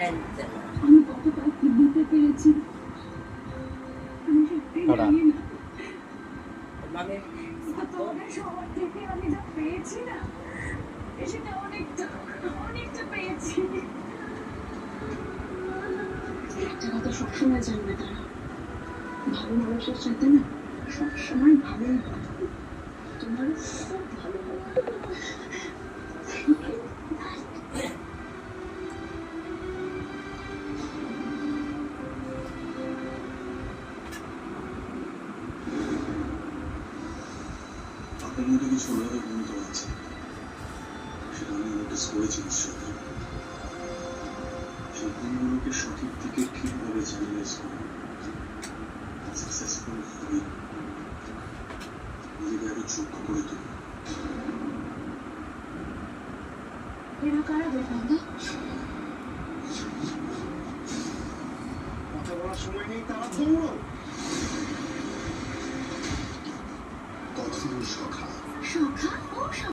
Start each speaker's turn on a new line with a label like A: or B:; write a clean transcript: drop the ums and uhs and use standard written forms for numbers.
A: আমি কতটা কি দিতে পেরেছি আমি সত্যি জানি না। তোমাদের সবার থেকে আমি যা পেয়েছি না সেটা অনেকটা অনেকটা পেয়েছি। একটা কথা সবসময় জানবে তারা, ভালো মানুষের সাথে না সবসময় ভালোই হয়। তোমারও খুব ভালো হবে।
B: আপনার মধ্যে কিছু অন্যভাবে ভূমিত আছে, সেটা আমি নোটিস করেছি নিশ্চয়ই। সেই গুণগুলোকে সঠিক দিকে ঠিকভাবে চ্যানেলাইজ করে সাকসেসফুল হয়ে নিজেকে আরো যোগ্য করে তুলি।
A: এরা কারা বেকান্দা?
B: কথা বলার সময় নেই, তারা দৌড়ো। কখনো সখা
A: সখা ও